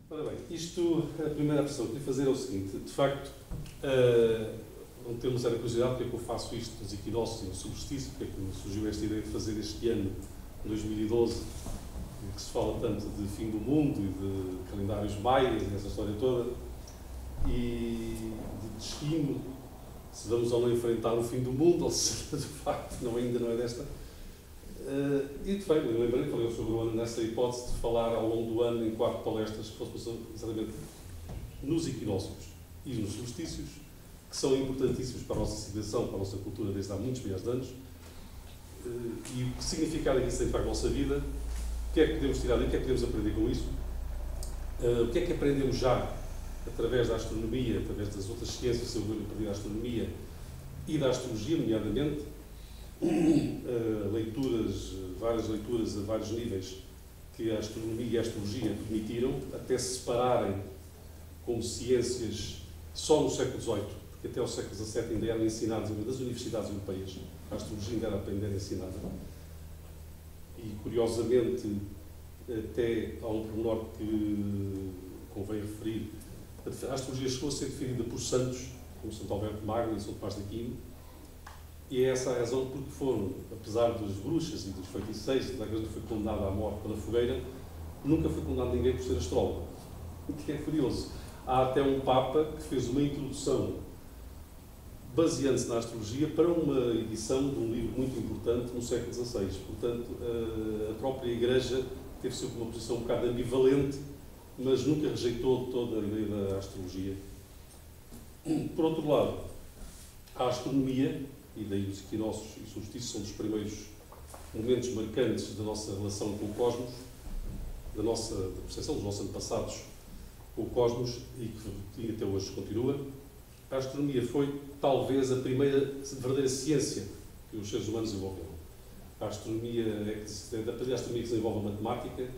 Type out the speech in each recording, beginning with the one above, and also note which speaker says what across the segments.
Speaker 1: Ora bem, a primeira questão que queria fazer é o seguinte, de facto, não temos era curiosidade porque é que eu faço isto nos equinócios e no solstício, porque é que me surgiu esta ideia de fazer este ano, 2012, que se fala tanto de fim do mundo e de calendários maias e essa história toda, e de destino, se vamos ou não enfrentar o fim do mundo, ou se de facto ainda não é desta. E de facto, eu lembrei, falei sobre o ano nessa hipótese de falar ao longo do ano em 4 palestras que fossem exatamente nos equinócios e nos solstícios, que são importantíssimos para a nossa civilização, para a nossa cultura desde há muitos milhares de anos, e o que significado isso tem para a nossa vida, o que é que podemos tirar daí, o que é que podemos aprender com isso, o que é que aprendemos já através da astronomia, através das outras ciências, se eu aprendi da astronomia e da astrologia, nomeadamente, várias leituras a vários níveis que a astronomia e a astrologia permitiram, até se separarem como ciências só no século XVIII, porque até o século XVII ainda eram ensinadas das universidades europeias, a astrologia ainda era aprender ensinada. E, curiosamente, até há um pormenor que convém referir, a astrologia chegou a ser definida por santos, como Santo Alberto Magno e São Tomás de Aquino, e é essa a razão porque foram, apesar das bruxas e dos feiticeiros, da igreja foi condenada à morte pela fogueira, nunca foi condenado ninguém por ser astrólogo. O que é curioso. Há até um Papa que fez uma introdução baseando-se na astrologia para uma edição de um livro muito importante no século XVI. Portanto, a própria Igreja teve sempre uma posição um bocado ambivalente, mas nunca rejeitou toda a ideia da astrologia. Por outro lado, a astronomia, e daí os equinócios e os solstícios são dos primeiros momentos marcantes da nossa relação com o cosmos, da percepção dos nossos antepassados com o cosmos, e que até hoje continua. A astronomia foi, talvez, a primeira verdadeira ciência que os seres humanos desenvolveram. A astronomia é a partir da astronomia que se desenvolve a matemática,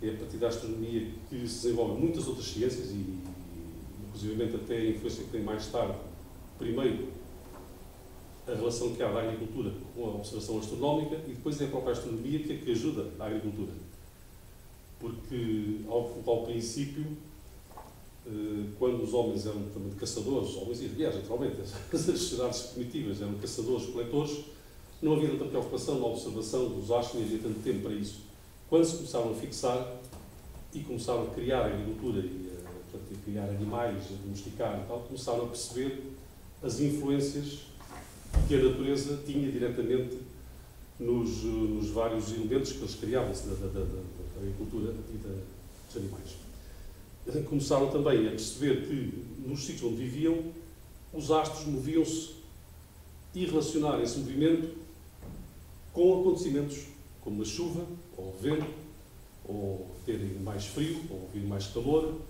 Speaker 1: é a partir da astronomia que se desenvolvem muitas outras ciências e inclusivamente até a influência que tem mais tarde, primeiro, a relação que há da agricultura com a observação astronómica, e depois é a própria astronomia que é que ajuda a agricultura. Porque, ao princípio, quando os homens eram também caçadores, homens e mulheres, naturalmente, as sociedades primitivas eram caçadores-coletores, não havia tanta preocupação na observação dos astros, nem havia tanto tempo para isso. Quando se começaram a fixar e começaram a criar a agricultura e a criar animais, a domesticar e tal, começaram a perceber as influências que a natureza tinha diretamente nos vários elementos que eles criavam-se da agricultura e dos animais. Começaram também a perceber que, nos sítios onde viviam, os astros moviam-se e relacionar esse movimento com acontecimentos como a chuva, ou o vento, ou terem mais frio, ou vir mais calor.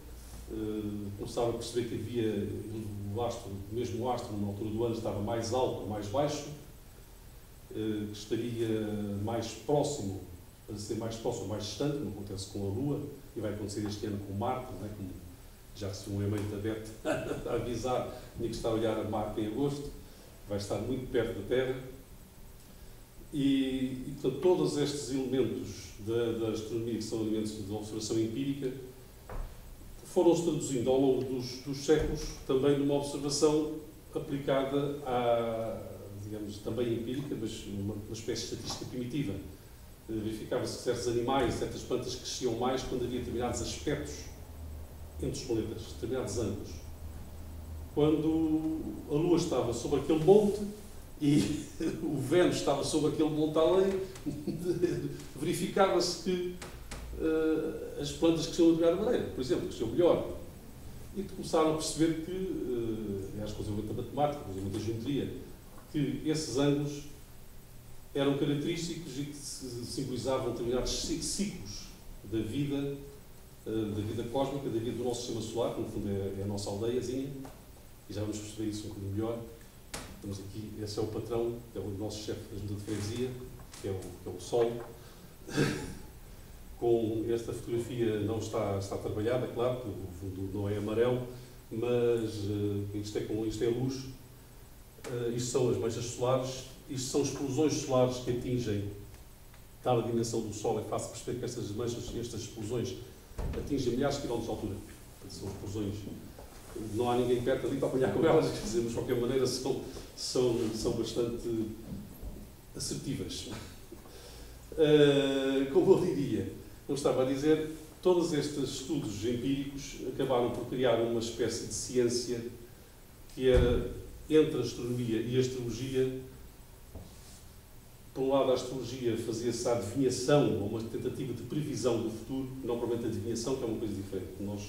Speaker 1: Começaram a perceber que havia mesmo o astro, numa altura do ano, estava mais alto ou mais baixo, que estaria mais próximo, a ser mais próximo ou mais distante, como acontece com a Lua, e vai acontecer este ano com Marte, não é? Como já recebi um e-mail da Beth a avisar, tinha que estar a olhar a Marte em agosto, vai estar muito perto da Terra. E portanto, todos estes elementos da astronomia, que são elementos de observação empírica, foram-se traduzindo ao longo dos séculos também numa observação aplicada digamos, também empírica, mas uma espécie de estatística primitiva. Verificava-se que certos animais, certas plantas cresciam mais quando havia determinados aspectos entre os planetas, determinados ângulos. Quando a Lua estava sobre aquele monte e o Vênus estava sobre aquele monte além, verificava-se que as plantas cresciam de determinada maneira, por exemplo, cresciam melhor. E começaram a perceber que, aliás, com o desenvolvimento da matemática, com o desenvolvimento da geometria, que esses ângulos eram característicos e que simbolizavam determinados ciclos da vida cósmica, da vida do nosso sistema solar, que no fundo é a nossa aldeiazinha, e já vamos perceber isso um bocadinho melhor. Temos aqui, esse é o patrão, é o nosso chefe da junta de freguesia, que é o Sol. Com esta fotografia não está trabalhada, claro, porque o fundo não é amarelo, mas isto é luz. Isto são as manchas solares, isto são explosões solares que atingem tal a dimensão do Sol. É fácil perceber que estas manchas, estas explosões, atingem milhares de quilómetros de altura. Portanto, são explosões. Não há ninguém perto ali para apanhar com elas, quer dizer, mas de qualquer maneira são bastante assertivas. Como eu diria, como estava a dizer, todos estes estudos empíricos acabaram por criar uma espécie de ciência que era entre a astronomia e a astrologia. Por um lado, a astrologia fazia-se a adivinhação, ou uma tentativa de previsão do futuro, não propriamente a adivinhação, que é uma coisa diferente. Nós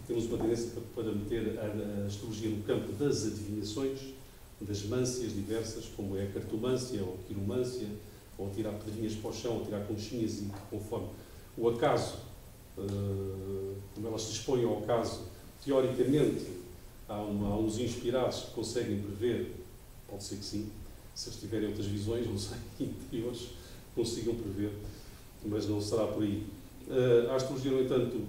Speaker 1: temos uma tendência para meter a astrologia no campo das adivinhações, das mâncias diversas, como é a cartomância, ou a quiromância, ou tirar pedrinhas para o chão, ou tirar conchinhas, e conforme o acaso, como elas se dispõem ao acaso, teoricamente, há uns inspirados que conseguem prever, pode ser que sim, se eles tiverem outras visões, não sei, interiores, consigam prever, mas não será por aí. A astrologia, no entanto,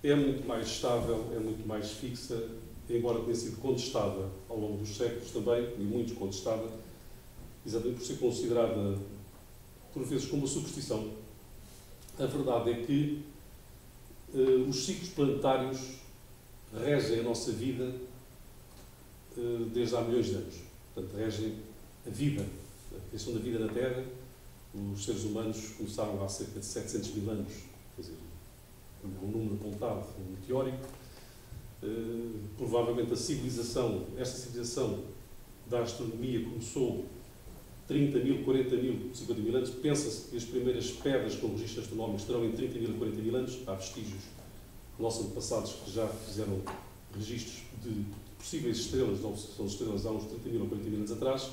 Speaker 1: é muito mais estável, é muito mais fixa, embora tenha sido contestada ao longo dos séculos também, e muitos contestada, exatamente por ser considerada, por vezes, como uma superstição. A verdade é que os ciclos planetários regem a nossa vida desde há milhões de anos. Portanto, regem a vida, a criação da vida na Terra. Os seres humanos começaram há cerca de 700 mil anos, quer dizer, um número apontado, um meteórico. Provavelmente esta civilização da astronomia começou 30 mil, 40 mil, 50 mil anos. Pensa-se que as primeiras pedras com registros astronómicos terão em 30 mil e 40 mil anos. Há vestígios nossos antepassados que já fizeram registros de possíveis estrelas, de observação de estrelas há uns 30 mil ou 40 mil anos atrás.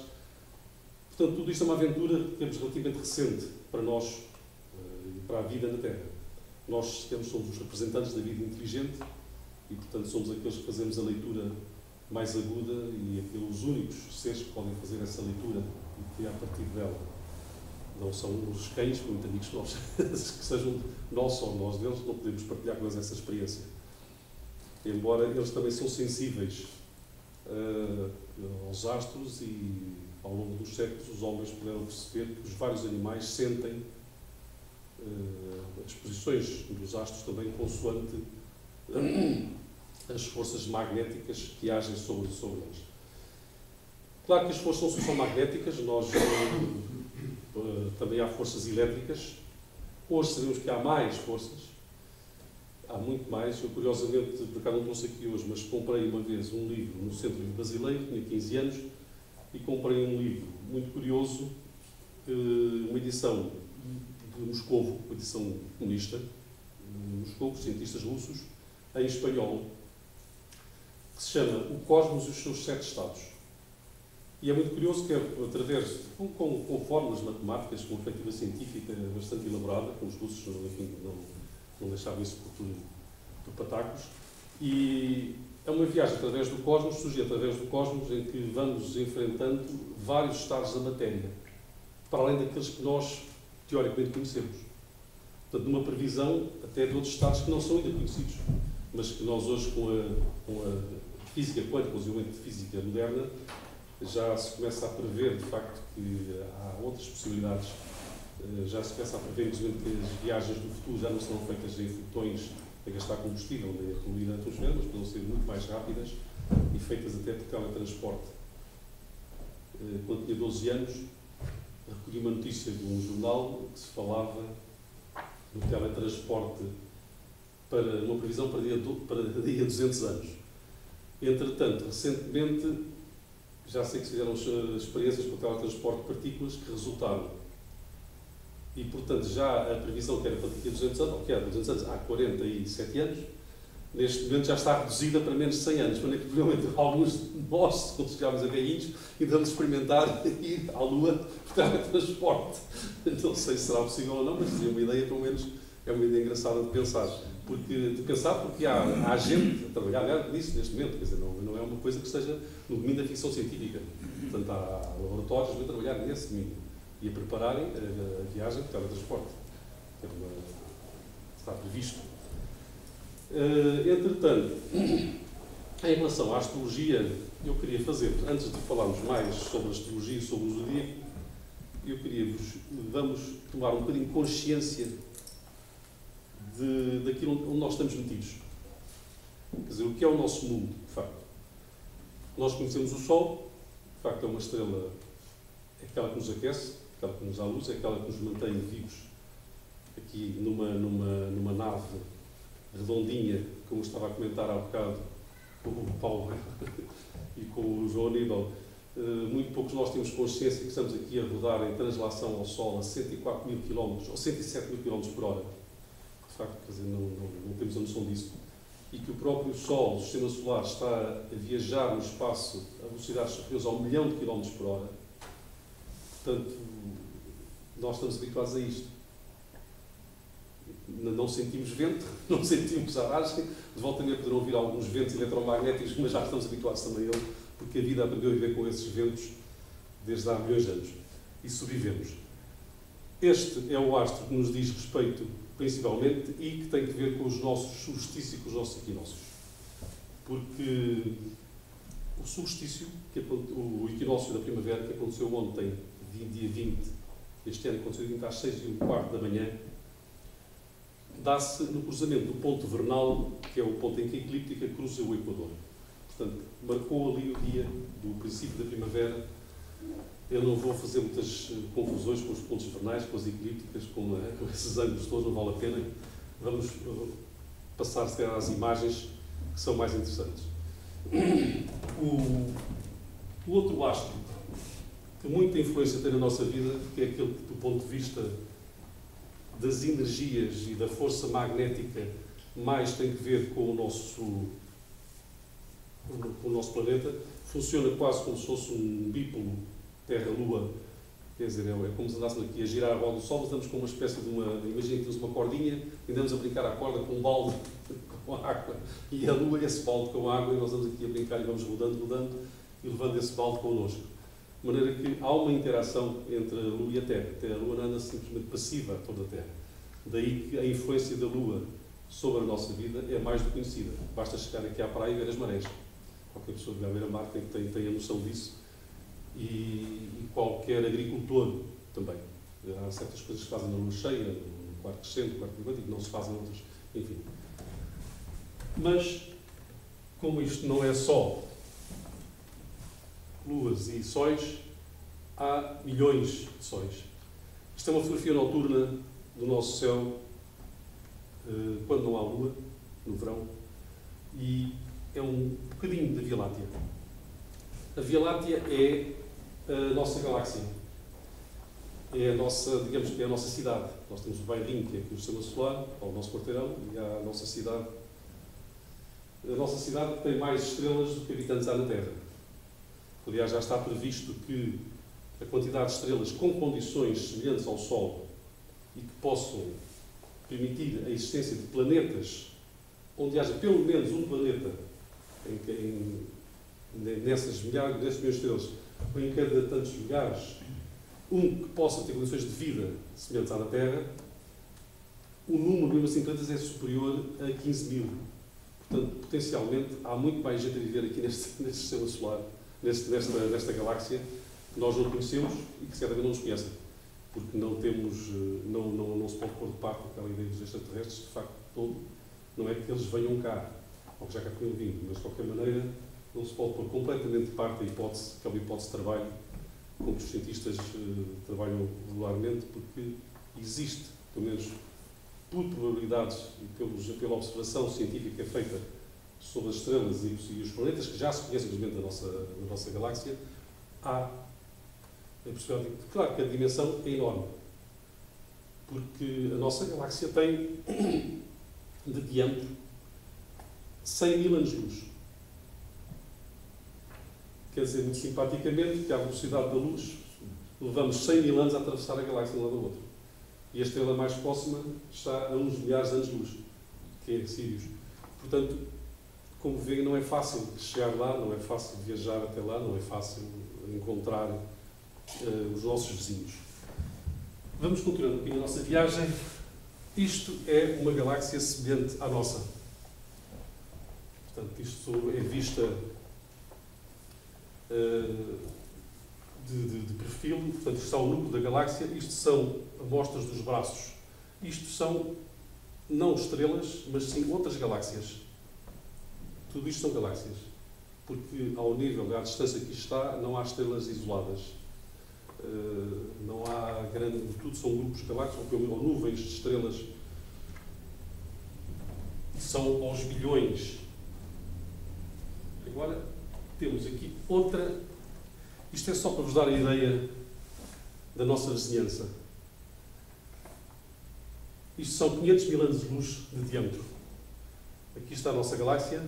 Speaker 1: Portanto, tudo isto é uma aventura, digamos, relativamente recente para nós e para a vida na Terra. Nós somos os representantes da vida inteligente e, portanto, somos aqueles que fazemos a leitura mais aguda e aqueles únicos seres que podem fazer essa leitura e que, a partir dela, não são os cães, como muitos amigos nossos, que sejam nós ou nós deles, não podemos partilhar com eles essa experiência. Embora eles também são sensíveis aos astros e, ao longo dos séculos, os homens puderam perceber que os vários animais sentem as posições dos astros também consoante as forças magnéticas que agem sobre eles. Claro que as forças não são só magnéticas, também há forças elétricas. Hoje sabemos que há mais forças, há muito mais. Eu, curiosamente, por acaso não trouxe aqui hoje, mas comprei uma vez um livro no Centro Brasileiro, tinha 15 anos, e comprei um livro muito curioso, uma edição de Moscovo, uma edição comunista, de Moscovo, cientistas russos, em espanhol, que se chama O Cosmos e os seus 7 Estados. E é muito curioso que, através, com fórmulas matemáticas, com uma perspectiva científica bastante elaborada, com os russos, enfim, não deixavam isso por patacos, e é uma viagem através do cosmos, surge através do cosmos, em que vamos enfrentando vários estados da matéria, para além daqueles que nós, teoricamente, conhecemos. Portanto, numa previsão até de outros estados que não são ainda conhecidos, mas que nós hoje, com a física quântica, com o desenvolvimento de física moderna, já se começa a prever, de facto, que há outras possibilidades. Já se começa a prever, inclusive, que as viagens do futuro já não serão feitas em fotões a gastar combustível, nem a poluir a atmosfera, mas podem ser muito mais rápidas e feitas até por teletransporte. Quando tinha 12 anos, recolhi uma notícia de um jornal que se falava do teletransporte para uma previsão para dia 200 anos. Entretanto, recentemente, já sei que se fizeram experiências com o teletransporte de partículas que resultaram. E, portanto, já a previsão que era para daqui a 200 anos, ou que era 200 anos, há 47 anos, neste momento já está reduzida para menos de 100 anos. Para que provavelmente alguns de nós, quando chegarmos a velhinhos, e vamos experimentar ir à Lua por teletransporte. Não sei se será possível ou não, mas é uma ideia, pelo menos, é uma ideia engraçada de pensar. Porque há gente a trabalhar nisso neste momento, quer dizer, não é uma coisa que esteja no domínio da ficção científica. Portanto, há laboratórios a trabalhar nesse domínio e a prepararem a viagem de teletransporte, que está previsto. Entretanto, em relação à astrologia, eu queria fazer, antes de falarmos mais sobre a astrologia e sobre o zodíaco, vamos tomar um bocadinho de consciência daquilo onde nós estamos metidos. Quer dizer, o que é o nosso mundo, de facto. Nós conhecemos o Sol, de facto é uma estrela, é aquela que nos aquece, aquela que nos dá luz, é aquela que nos mantém vivos aqui numa nave redondinha, como estava a comentar há bocado com o Paulo e com o João Aníbal. Muito poucos nós temos consciência que estamos aqui a rodar em translação ao Sol a 104 mil km ou 107 mil km por hora. De facto, quer dizer, não temos a noção disso. E que o próprio Sol, o Sistema Solar, está a viajar no espaço a velocidades superiores a 1 milhão de km por hora. Portanto, nós estamos habituados a isto. Não sentimos vento, não sentimos aragem, de volta a meia poderão ouvir alguns ventos eletromagnéticos, mas já estamos habituados também a ele, porque a vida aprendeu a viver com esses ventos desde há milhões de anos. E sobrevivemos. Este é o astro que nos diz respeito, principalmente, e que tem que ver com os nossos solstícios e com os nossos equinócios. Porque o solstício, o equinócio da primavera, que aconteceu ontem, dia 20, este ano aconteceu às 6h15 da manhã, dá-se no cruzamento do ponto vernal, que é o ponto em que a eclíptica cruza o Equador. Portanto, marcou ali o dia do princípio da primavera. Eu não vou fazer muitas confusões com os pontos vernais, com as eclípticas, com esses ângulos todos, não vale a pena. Vamos passar, se calhar, às imagens que são mais interessantes. O outro astro que muita influência tem na nossa vida, que é aquele que, do ponto de vista das energias e da força magnética, mais tem que ver com o nosso planeta, funciona quase como se fosse um bípolo Terra-Lua. Quer dizer, é como se andássemos aqui a girar a volta do Sol, mas estamos com uma espécie de uma... Imaginem que temos uma cordinha e andamos a brincar à corda com um balde com água. E a Lua é esse balde com água e nós andamos aqui a brincar e vamos rodando e levando esse balde connosco. De maneira que há uma interação entre a Lua e a Terra. A Lua não anda simplesmente passiva a toda a Terra. Daí que a influência da Lua sobre a nossa vida é mais do que conhecida. Basta chegar aqui à praia e ver as marés. Qualquer pessoa que vai ver a mar tem a noção disso. E qualquer agricultor também. Há certas coisas que se fazem na lua cheia, no quarto crescente, no quarto minguante, e que não se fazem outras. Enfim. Mas, como isto não é só luas e sóis, há milhões de sóis. Isto é uma fotografia noturna do nosso céu quando não há lua, no verão, e é um bocadinho da Via Láctea. A Via Láctea é a nossa galáxia. É a nossa, digamos que é a nossa cidade. Nós temos o bairrinho, que é aqui o Sistema Solar, ou o nosso quarteirão, e há a nossa cidade. A nossa cidade tem mais estrelas do que habitantes há na Terra. Aliás, já está previsto que a quantidade de estrelas com condições semelhantes ao Sol e que possam permitir a existência de planetas onde haja pelo menos um planeta nessas milhões de estrelas, ou em cada tantos milhares, um que possa ter condições de vida semelhantes à da Terra, o número, mesmo assim, de planetas é superior a 15 mil. Portanto, potencialmente, há muito mais gente a viver aqui neste sistema solar, nesta galáxia, que nós não conhecemos e que certamente não nos conhecem. Porque não temos, não se pode pôr de parte aquela ideia dos extraterrestres, de facto, todo. Não é que eles venham cá, ou que já cá tenham vindo, mas de qualquer maneira não se pode pôr completamente de parte a hipótese, que é uma hipótese de trabalho, como os cientistas trabalham regularmente, porque existe, pelo menos por probabilidades e pela observação científica feita sobre as estrelas e os planetas, que já se conhecem da nossa galáxia, há a possibilidade de... Claro que a dimensão é enorme, porque a nossa galáxia tem de diâmetro 100 mil anos-luz. Quer dizer, muito simpaticamente, que à velocidade da luz levamos 100 mil anos a atravessar a galáxia de um lado ao outro. E a estrela mais próxima está a uns milhares de anos-luz, que é Sirius. Portanto, como veem, não é fácil chegar lá, não é fácil viajar até lá, não é fácil encontrar os nossos vizinhos. Vamos continuar um pouquinho a nossa viagem. Isto é uma galáxia semelhante à nossa. Portanto, isto é vista de perfil. Portanto, isto está o núcleo da galáxia. Isto são amostras dos braços. Isto são não estrelas, mas sim outras galáxias. Tudo isto são galáxias. Porque, ao nível, à distância que está, não há estrelas isoladas. Não há grande... Tudo são grupos galácticos, ou nuvens de estrelas. São aos bilhões. Agora, temos aqui outra... Isto é só para vos dar a ideia da nossa vizinhança. Isto são 500 mil anos de luz de diâmetro. Aqui está a nossa galáxia.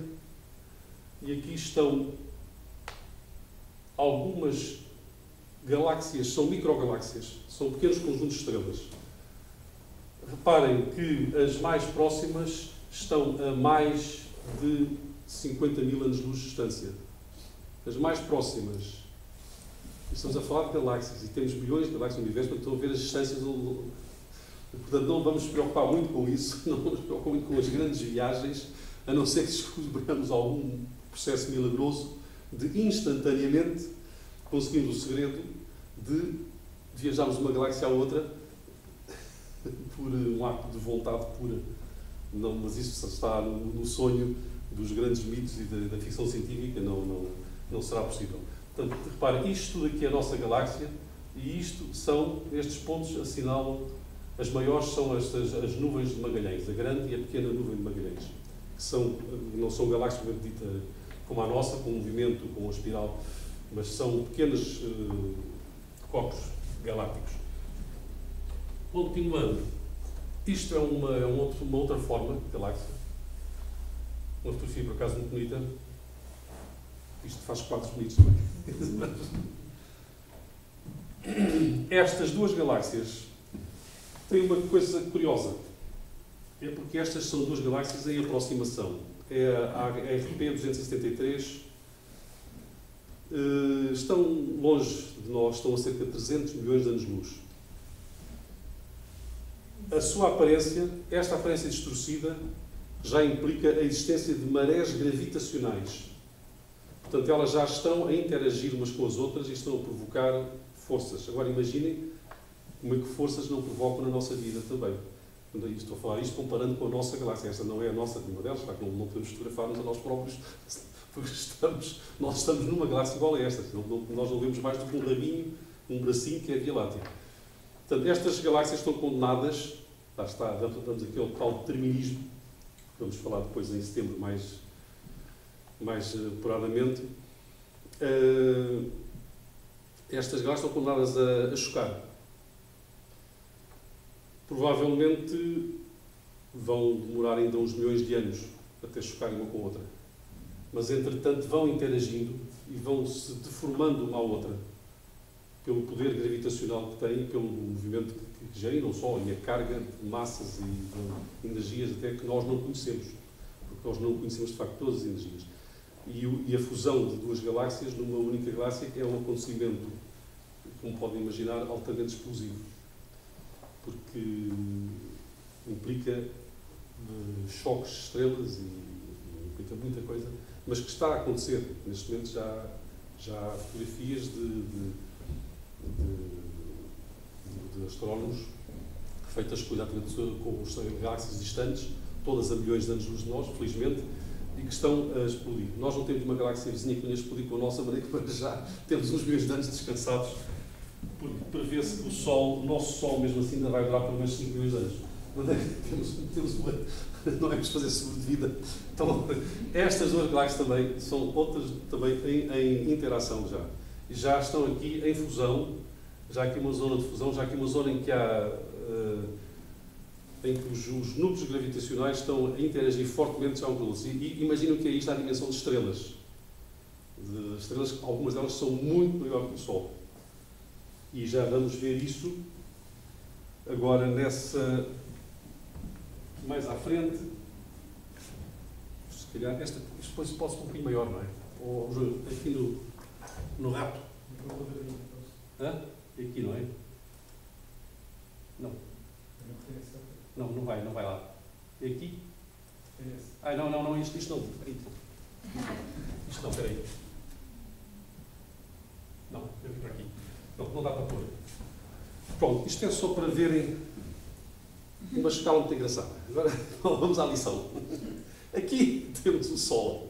Speaker 1: E aqui estão algumas galáxias, são microgaláxias, são pequenos conjuntos de estrelas. Reparem que as mais próximas estão a mais de 50 mil anos de luz de distância. As mais próximas. Estamos a falar de galáxias e temos bilhões de galáxias no universo, portanto estão a ver as distâncias. Portanto, não vamos nos preocupar muito com isso, não vamos nos preocupar muito com as grandes viagens, a não ser que descobramos algum processo milagroso de instantaneamente conseguirmos o segredo de viajarmos de uma galáxia à outra por um ato de vontade pura. Não, mas isso está no sonho dos grandes mitos e da ficção científica, não será possível. Portanto, reparem, isto tudo aqui é a nossa galáxia e estes pontos assinalam, as maiores são as nuvens de Magalhães, a grande e a pequena nuvem de Magalhães, que não são galáxias dita como a nossa, com movimento, com a espiral, mas são pequenos corpos galácticos. Continuando, isto é uma outra forma de galáxia. Uma fotografia, por acaso, muito bonita. Isto faz quadros bonitos também. Estas duas galáxias têm uma coisa curiosa. É porque estas são duas galáxias em aproximação. É a RP 273. Estão longe de nós, estão a cerca de 300 milhões de anos-luz. A sua aparência, esta aparência distorcida, já implica a existência de marés gravitacionais. Portanto, elas já estão a interagir umas com as outras e estão a provocar forças. Agora, imaginem como é que forças não provocam na nossa vida também. Estou a falar isto comparando com a nossa galáxia. Esta não é a nossa, nenhuma delas, claro que não podemos fotografar-nos a nós próprios, porque nós estamos numa galáxia igual a esta. Nós não vemos mais do que um rabinho, um bracinho, que é a Via Láctea. Portanto, estas galáxias estão condenadas, lá está, damos aqui ao tal determinismo, que vamos falar depois em setembro mais apuradamente. Estas galáxias estão condenadas a chocar. Provavelmente vão demorar ainda uns milhões de anos até chocarem uma com a outra. Mas, entretanto, vão interagindo e vão se deformando uma à outra pelo poder gravitacional que têm, pelo movimento que gerem, e não só, e a carga de massas e de energias até que nós não conhecemos, porque nós não conhecemos, de facto, todas as energias. E a fusão de duas galáxias numa única galáxia é um acontecimento, como podem imaginar, altamente explosivo, porque implica choques de estrelas e implica muita coisa, mas que está a acontecer. Neste momento já há fotografias de astrónomos feitas exatamente com as galáxias distantes, todas a milhões de anos-luz de nós, felizmente, e que estão a explodir. Nós não temos uma galáxia vizinha que venha a explodir com a nossa maneira, mas já temos uns milhões de anos descansados, porque prevê-se que o nosso Sol, mesmo assim, ainda vai durar pelo menos 5 milhões de anos. Temos uma... Não é preciso fazer seguro de vida. Então, estas duas galáxias também são outras também em interação já. E já estão aqui em fusão, já aqui uma zona de fusão, já aqui uma zona em que há... em que os núcleos gravitacionais estão a interagir fortemente já um com outro. E imaginem que é isto a dimensão de estrelas. Algumas delas são muito maiores que o Sol. E já vamos ver isso agora mais à frente. Se calhar, isto depois pode ser um pouquinho maior, não é? Ou aqui no rato. Hã? Aqui, não é? Não. Não vai lá. É aqui? Não, isto não. Isto não, peraí. Não, eu vim para aqui. Não dá para pôr. Pronto, isto é só para verem uma escala muito engraçada. Agora vamos à lição. Aqui temos o Sol,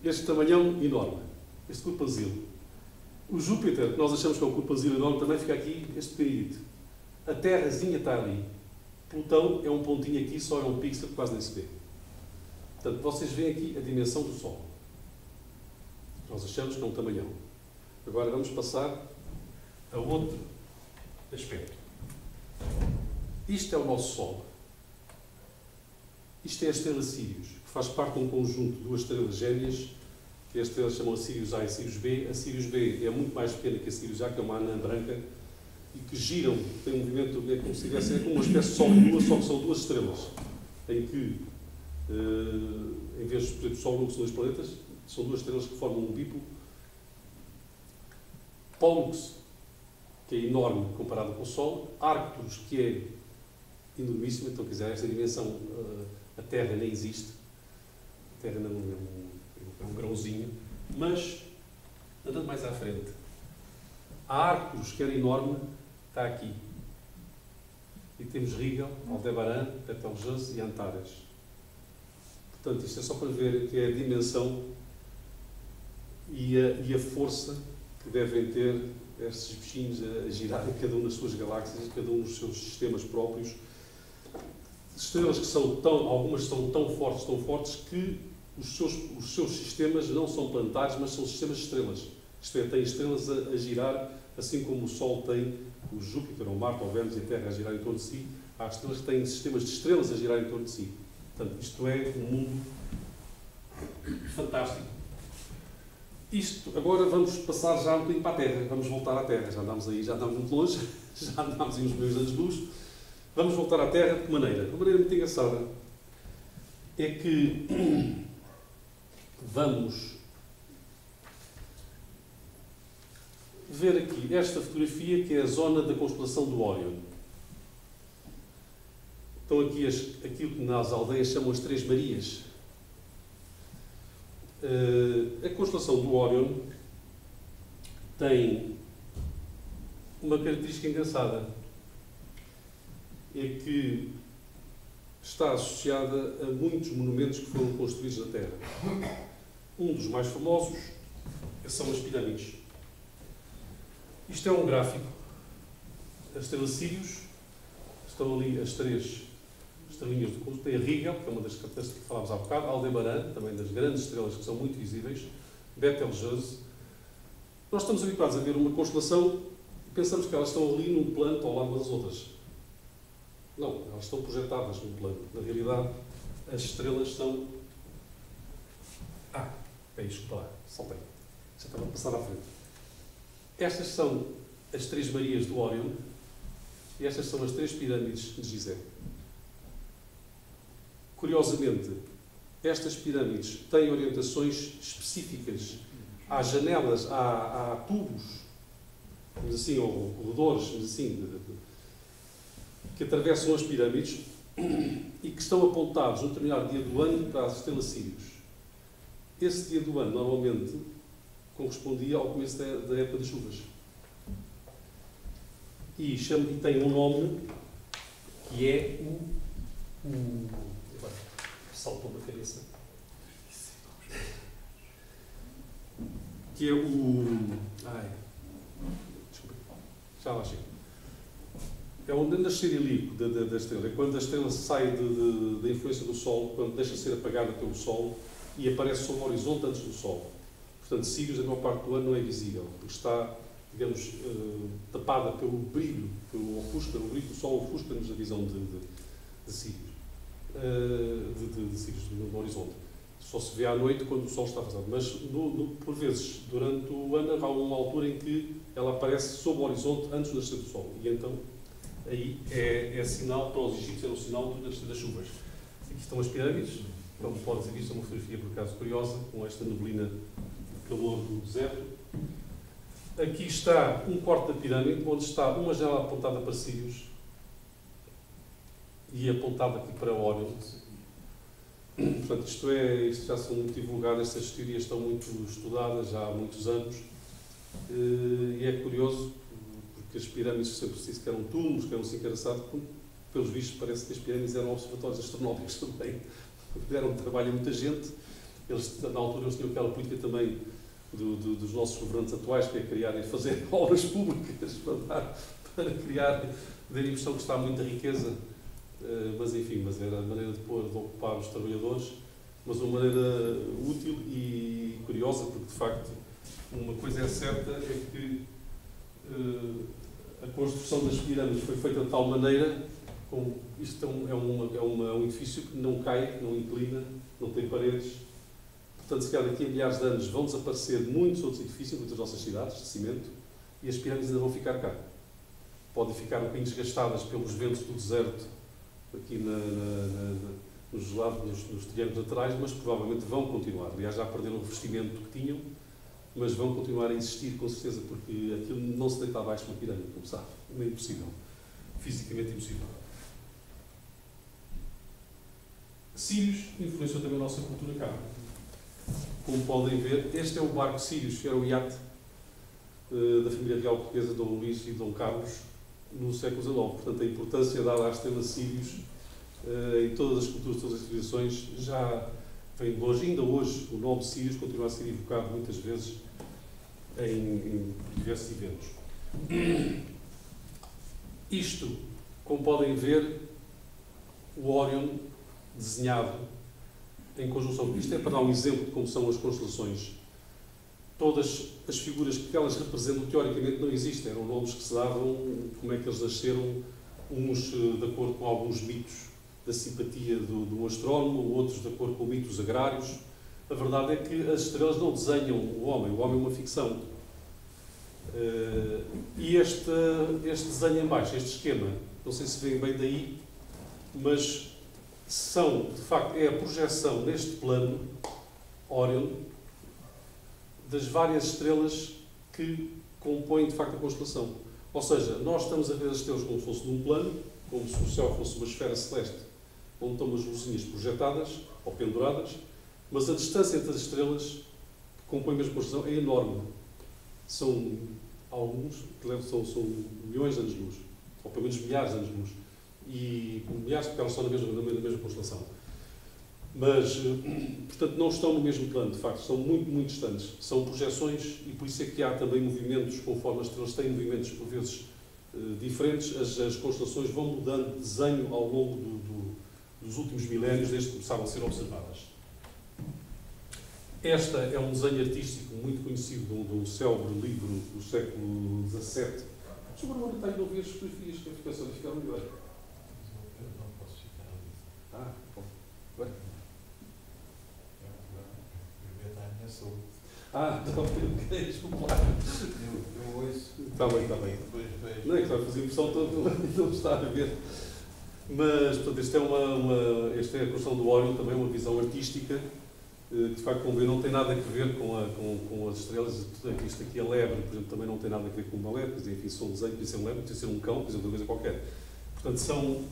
Speaker 1: este tamanhão enorme, este corpazil. O Júpiter, que nós achamos que é um corpazil enorme, também fica aqui, este pequenito. A Terrazinha está ali. Plutão é um pontinho aqui, só é um pixel que quase nem se vê. Portanto, vocês veem aqui a dimensão do Sol. Nós achamos que é um tamanhão. Agora vamos passar a outro aspecto. Isto é o nosso Sol. Isto é a estrela Sirius, que faz parte de um conjunto de duas estrelas gêmeas, que as estrelas chamam a Sirius A e Sirius B. A Sirius B é muito mais pequena que a Sirius A, que é uma anã branca, e que giram, tem um movimento, é como se tivesse, é como uma espécie de Sol e Lua, só que são duas estrelas, em que, em vez de, por exemplo, Sol e Lua, que são dois planetas, são duas estrelas que formam um bipolo. Pólux, que é enorme comparado com o Sol. Arcturus, que é enormíssimo, então, quer dizer, esta dimensão, a Terra nem existe. A Terra não é um grãozinho. Mas, andando mais à frente, a Arcturus, que era enorme, está aqui. E temos Rigel, Aldebaran, Betelgeuse e Antares. Portanto, isto é só para ver que é a dimensão e a força que devem ter estes bichinhos a girarem, cada um nas suas galáxias, cada um nos seus sistemas próprios. Estrelas que são algumas são tão fortes, que os seus sistemas não são planetários, mas são sistemas de estrelas. Isto é, têm estrelas a girar, assim como o Sol tem o Júpiter, o Marte, o Vênus e a Terra a girar em torno de si. Há estrelas que têm sistemas de estrelas a girar em torno de si. Portanto, isto é um mundo fantástico. Isto, agora vamos passar já um bocadinho para a Terra. Vamos voltar à Terra. Já andámos aí, já andámos muito longe, já andámos aí uns milhões de anos de luz. Vamos voltar à Terra de que maneira? De uma maneira muito engraçada. É que vamos ver aqui esta fotografia, que é a zona da constelação do Órion. Estão aqui aquilo que nas aldeias chamam as Três Marias. A constelação do Órion tem uma característica engraçada. É que está associada a muitos monumentos que foram construídos na Terra. Um dos mais famosos são as pirâmides. Isto é um gráfico. A estrela Sirius, estão ali as três estrelinhas do conjunto. Tem a Rigel, que é uma das características que falámos há bocado, Aldebaran, também das grandes estrelas que são muito visíveis, Betelgeuse. Nós estamos habituados a ver uma constelação e pensamos que elas estão ali num plano ao lado das outras. Não, elas estão projetadas num plano. Na realidade, as estrelas são... desculpa lá, saltei. Já estava a passar à frente. Estas são as Três Marias do Órion e estas são as Três Pirâmides de Gizé. Curiosamente, estas pirâmides têm orientações específicas. Há janelas, há tubos, assim, ou corredores, assim, que atravessam as pirâmides e que estão apontados num determinado dia do ano para as estrelas Sirius. Esse dia do ano, normalmente, correspondia ao começo da época das chuvas. E tem um nome que é saltou da cabeça. Que é desculpa. Já lá chego. É o nascer ilíquico da estrela. É quando a estrela sai da influência do Sol, quando deixa de ser apagada pelo Sol e aparece sobre o horizonte antes do Sol. Portanto, Sirius, a maior parte do ano, não é visível, porque está, digamos, tapada pelo brilho, pelo ofusca, o brilho do Sol ofusca-nos a visão de Sirius. De Sirius, no horizonte. Só se vê à noite quando o Sol está vazado. Mas, por vezes, durante o ano, há uma altura em que ela aparece sob o horizonte antes do nascer do Sol. E então, aí é sinal, para os egípcios, é um sinal do nascer das chuvas. Aqui estão as pirâmides. Como pode ser visto, é uma fotografia, por acaso, curiosa, com esta neblina de calor do deserto. Aqui está um corte da pirâmide, onde está uma janela apontada para Sirius e apontado aqui para Órion. Portanto, isto já são muito divulgadas, estas teorias estão muito estudadas já há muitos anos, e é curioso, porque as pirâmides sempre se disse que eram túmulos, que eram assim engraçados, pelos vistos, parece que as pirâmides eram observatórios astronómicos também. Deram trabalho a muita gente. Eles, na altura, eles tinham aquela política também dos nossos governantes atuais, que é criar e fazer obras públicas para criar, dar a impressão que está muita riqueza, mas enfim, mas era a maneira de ocupar os trabalhadores, mas uma maneira útil e curiosa, porque de facto uma coisa é certa, é que a construção das pirâmides foi feita de tal maneira, como isto é um edifício que não cai, que não inclina, não tem paredes. Portanto, se calhar daqui a milhares de anos vão desaparecer muitos outros edifícios, muitas das nossas cidades, de cimento, e as pirâmides ainda vão ficar cá. Podem ficar um bocadinho desgastadas pelos ventos do deserto, aqui nos triângulos laterais, mas provavelmente vão continuar. Aliás, já perderam o revestimento que tinham, mas vão continuar a existir, com certeza, porque aquilo não se deita abaixo de uma pirâmide, como sabe. É impossível. Fisicamente impossível. Sírios influenciou também a nossa cultura cá. Como podem ver, este é o barco Sírios, que era o iate da família real portuguesa, Dom Luís e Dom Carlos, no século XIX. Portanto, a importância dada à estrela Sírios em todas as culturas, todas as civilizações, já vem de longe. Ainda hoje, o nome Sírios continua a ser evocado muitas vezes em diversos eventos. Isto, como podem ver, o Órion desenhado em conjunção. Isto é para dar um exemplo de como são as constelações. Todas as figuras que elas representam, teoricamente, não existem. Eram nomes que se davam, como é que eles nasceram, uns de acordo com alguns mitos da simpatia do astrónomo, outros de acordo com mitos agrários. A verdade é que as estrelas não desenham o homem é uma ficção. E este desenho em baixo, este esquema, não sei se vêem bem daí, mas são, de facto, é a projeção neste plano, Órion, das várias estrelas que compõem, de facto, a constelação. Ou seja, nós estamos a ver as estrelas como se fosse num plano, como se o céu fosse uma esfera celeste, onde estão umas luzinhas projetadas ou penduradas, mas a distância entre as estrelas que compõem a mesma constelação é enorme. São alguns, são milhões de anos-luz, ou pelo menos milhares de anos-luz. E milhares, porque elas estão na mesma constelação. Mas, portanto, não estão no mesmo plano, de facto, são muito, muito distantes. São projeções e por isso é que há também movimentos, conforme as estrelas têm movimentos, por vezes, diferentes, as constelações vão mudando de desenho ao longo dos últimos milénios, desde que começaram a ser observadas. Esta é um desenho artístico muito conhecido de um célebre livro do século XVII. Mas o Bruno está aí a ver as fotografias, que ficaram melhor.
Speaker 2: Eu não posso ficar ali.
Speaker 1: Ah, bom.
Speaker 2: Eu ia dar a minha saúde.
Speaker 1: Ah, então, ok, desculpa lá.
Speaker 2: Eu ouço.
Speaker 1: Está bem, está bem.
Speaker 2: Depois vejo.
Speaker 1: Não é que vai fazer impressão toda, não está a ver. Mas, portanto, esta é a construção do Órion, também uma visão artística, que de facto, como vê, não tem nada a ver com as estrelas. Isto aqui, a lebre, por exemplo, também não tem nada a ver com uma lebre, enfim, se um desenho, podia ser um lebre, podia ser um cão, podia ser outra coisa qualquer. Portanto, são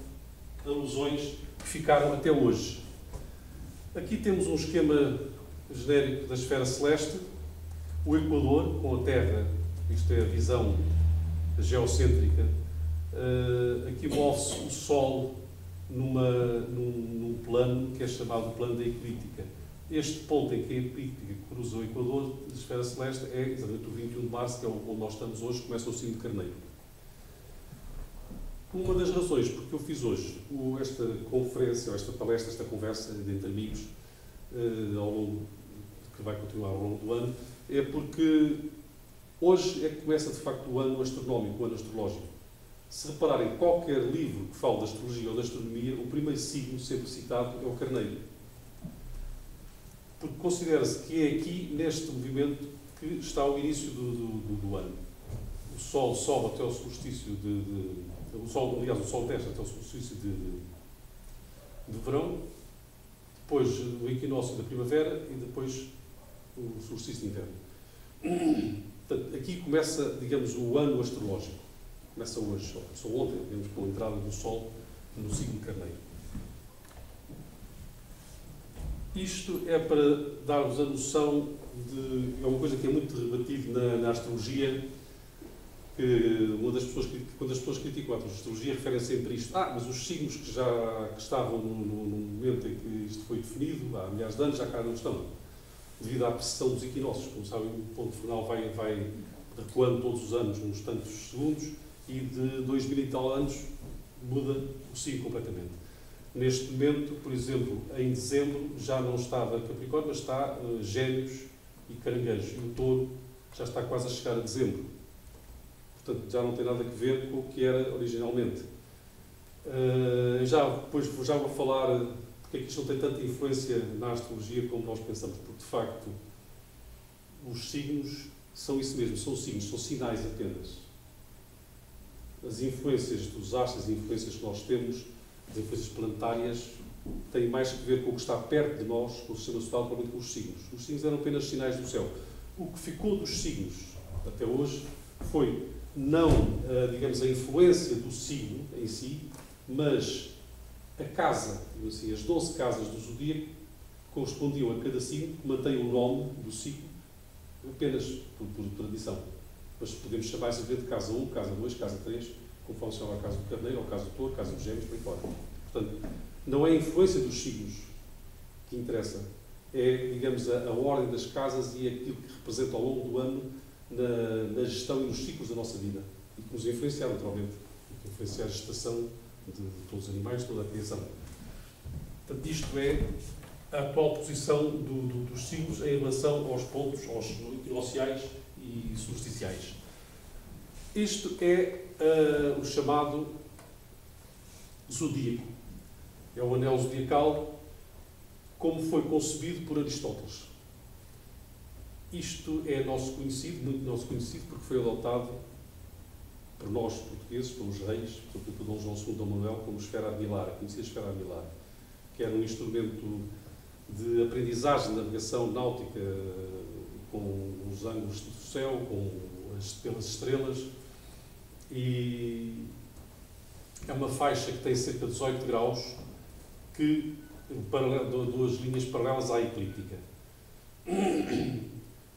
Speaker 1: alusões que ficaram até hoje. Aqui temos um esquema genérico da esfera celeste, o Equador, com a Terra, isto é a visão geocêntrica. Aqui move-se o Sol num plano que é chamado plano da eclíptica. Este ponto em que a eclíptica cruza o Equador da esfera celeste é exatamente o 21 de março, que é onde nós estamos hoje, começa o signo de Carneiro. Uma das razões porque eu fiz hoje esta conferência, ou esta palestra, esta conversa entre amigos, que vai continuar ao longo do ano, é porque hoje é que começa de facto o ano astronómico, o ano astrológico. Se repararem, qualquer livro que fale da astrologia ou da astronomia, o primeiro signo sempre citado é o Carneiro. Porque considera-se que é aqui, neste movimento, que está o início do ano. O Sol sobe até o solstício o Sol desce até o solstício de verão, depois o equinócio da primavera e depois o solstício de inverno. Portanto, aqui começa, digamos, o ano astrológico. Começa hoje, começou ontem, digamos, com a entrada do Sol no signo Carneiro. Isto é para dar-vos a noção de... É uma coisa que é muito debatido na astrologia, que uma das pessoas, quando as pessoas criticam a astrologia, referem sempre a isto. Mas os signos que estavam no momento em que isto foi definido, há milhares de anos, já cá não estão. Devido à precessão dos equinócios. Como sabem, o ponto final vai recuando todos os anos, uns tantos segundos, e de 2000 e tal anos muda o signo completamente. Neste momento, por exemplo, em dezembro, já não estava Capricórnio, mas está Gêmeos e Caranguejo. E o Touro já está quase a chegar a dezembro. Portanto, já não tem nada a ver com o que era originalmente. Depois já vou falar porque é que isto não tem tanta influência na astrologia como nós pensamos, porque, de facto, os signos são isso mesmo, são signos, são sinais apenas. As influências dos astros, as influências que nós temos, as influências planetárias, têm mais que ver com o que está perto de nós, com o sistema solar, provavelmente com os signos. Os signos eram apenas sinais do céu. O que ficou dos signos até hoje foi não, digamos, a influência do signo em si, mas a casa, assim, as 12 casas do zodíaco correspondiam a cada signo, que mantém o nome do signo apenas por tradição. Mas podemos chamar simplesmente de casa 1, casa 2, casa 3, conforme se chama a casa do Carneiro, ou casa do Touro, casa dos Gêmeos, por aí fora. Portanto, não é a influência dos signos que interessa, é, digamos, a ordem das casas e aquilo que representa ao longo do ano na gestão e nos ciclos da nossa vida. E que nos influencia, naturalmente, que influencia a gestação de todos os animais, toda a criação. Portanto, isto é a atual posição dos signos em relação aos pontos, aos equinociais e solsticiais. Isto é o chamado zodíaco. É o anel zodiacal como foi concebido por Aristóteles. Isto é nosso conhecido, muito nosso conhecido, porque foi adotado por nós, portugueses, pelos reis, sobretudo por Dom João II, Dom Manuel, como esfera abilar, conhecia a esfera abilar, que era um instrumento de aprendizagem, de navegação náutica, com os ângulos do céu, pelas estrelas, e é uma faixa que tem cerca de 18 graus, que duas linhas paralelas à eclíptica.